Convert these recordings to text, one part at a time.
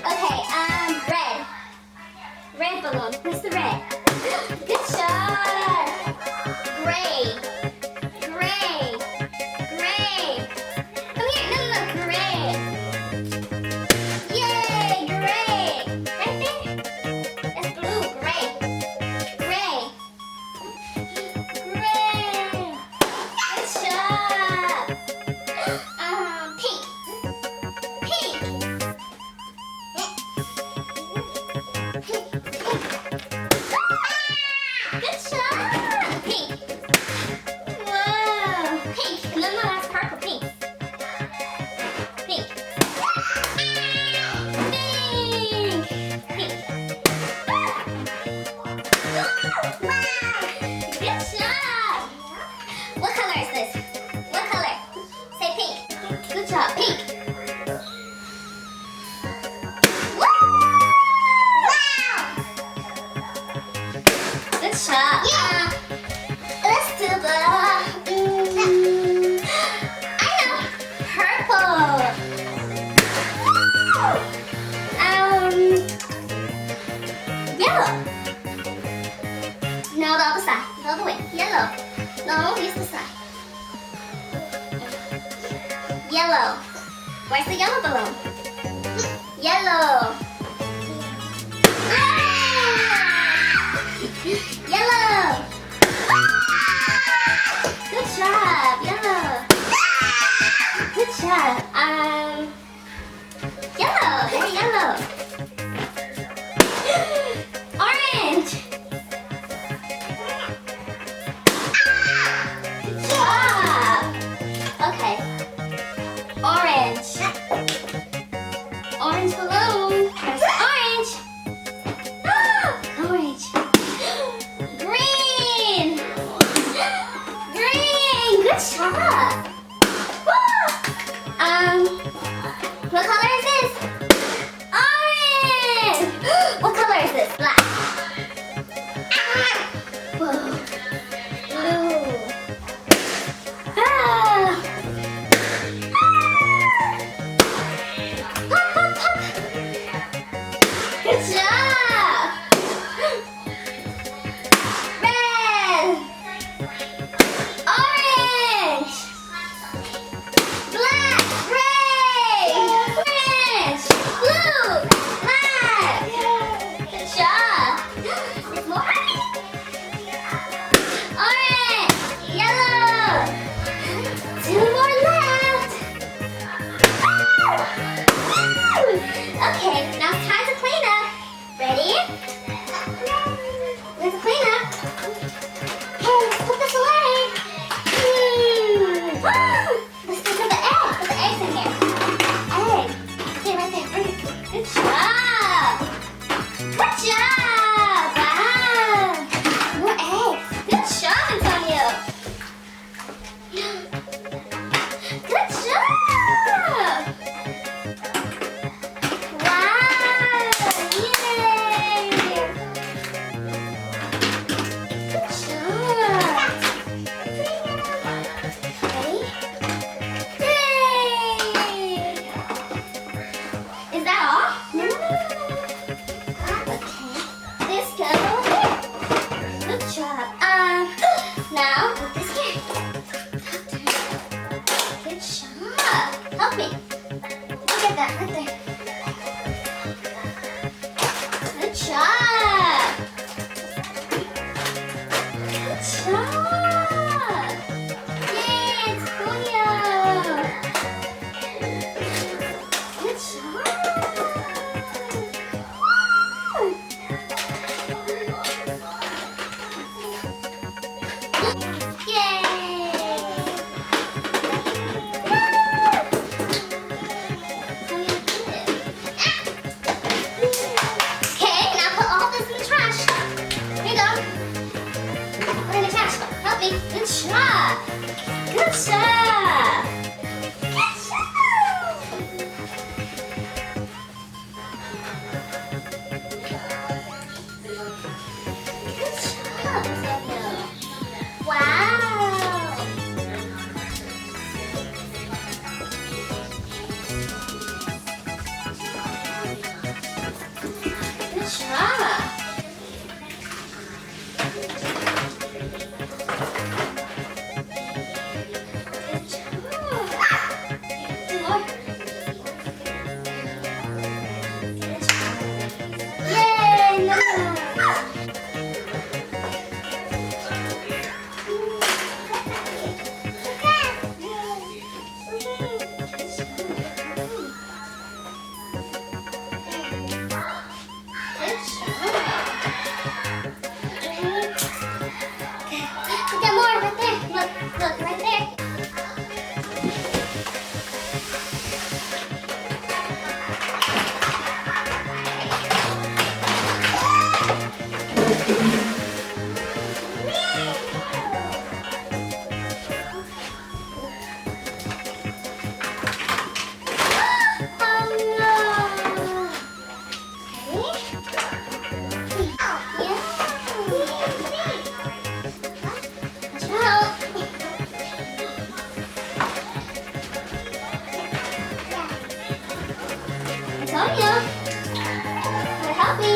Okay, red. Red balloon. Where's the red? Good shot. Gray. Gray. Gray. Come here. No, gray. Yay, gray. Right there. That's blue. Gray. Gray. Gray. Good shot. Pink. Pink. Good shot. Pink. Whoa. Pink. No, that's purple. Pink. Pink. Pink. Pink. Wow. Good shot. What color is this? What color? Say pink. Good job. Pink. Wow. Good shot. Yeah. Let's do the. I know. Purple. Yellow. No, the other side. The other way. Yellow. No, use the side. Yellow. Where's the yellow balloon? Yellow. Yellow. Good job. Yellow. Good job. Yellow. Very yellow. Orange. Good job. Okay. Orange. Orange balloon. There's the orange. Orange. Green. Green. Good job. What color is this? Orange. What color is this? Black. Whoa. Blue. Pop, pop, pop. Good job. Red. Orange. job. Antonio, can you help me?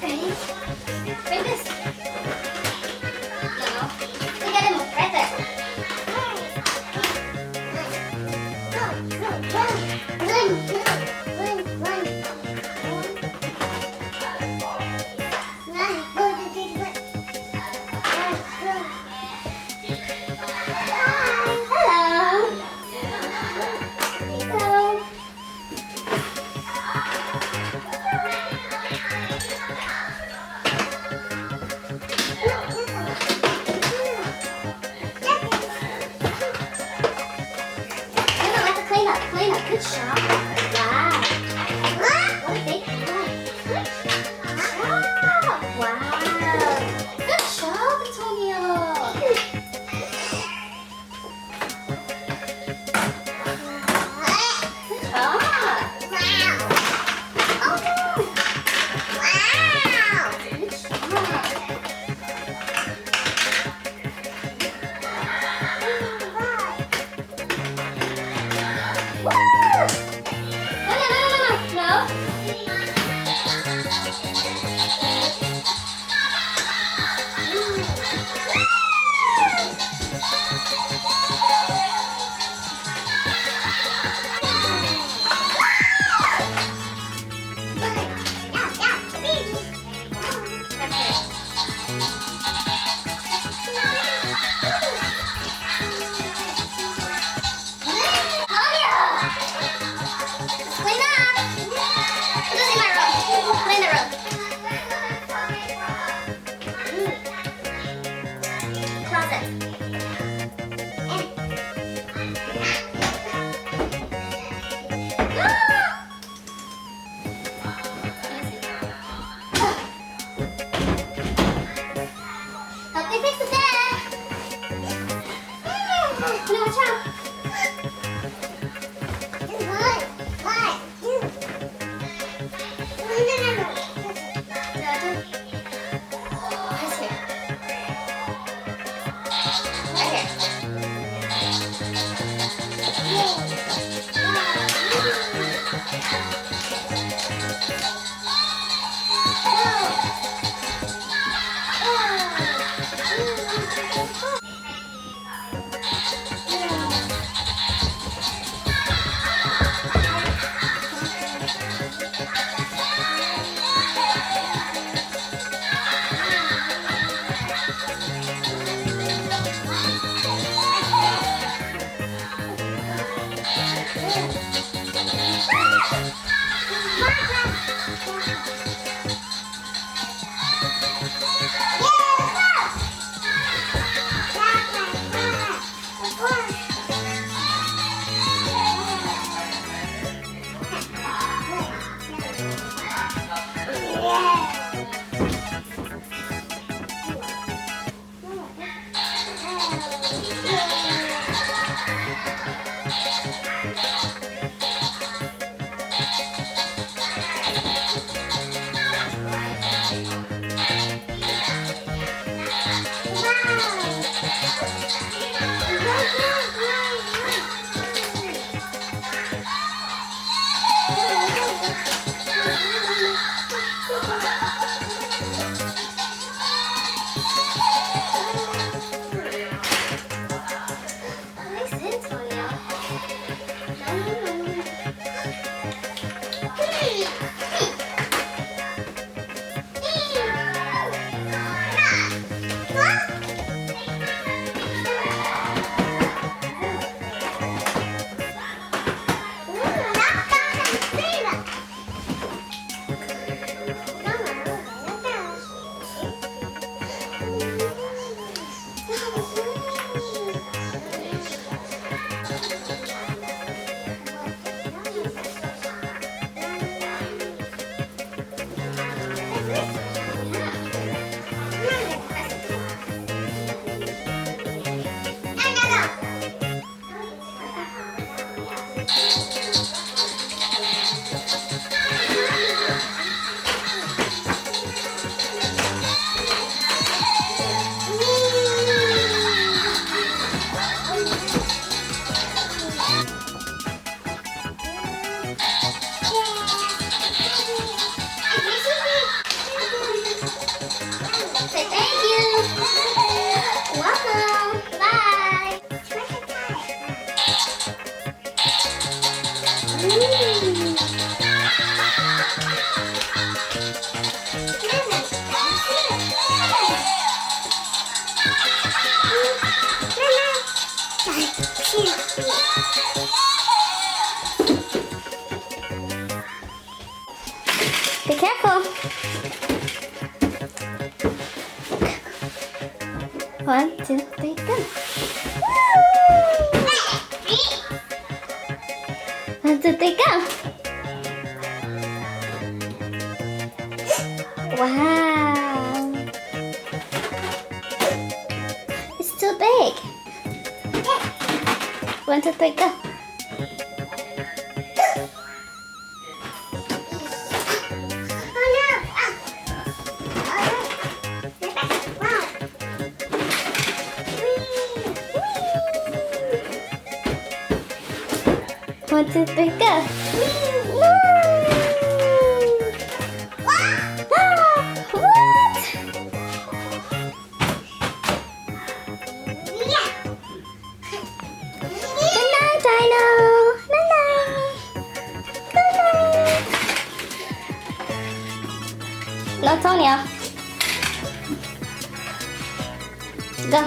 Bring this. No. You got him right there. Clean up. Good job. Wow. What a big pie. Good job. Wow. Good job, Antonio. Good job. Say thank you. Welcome. Bye. Be careful. 1, 2, 3, go. 1, 2, 3, go. Wow. It's too big. 1, 2, 3, go. One, two, three, go! What? Good night, Dino. Night night. Good night. No, Tonya. Go.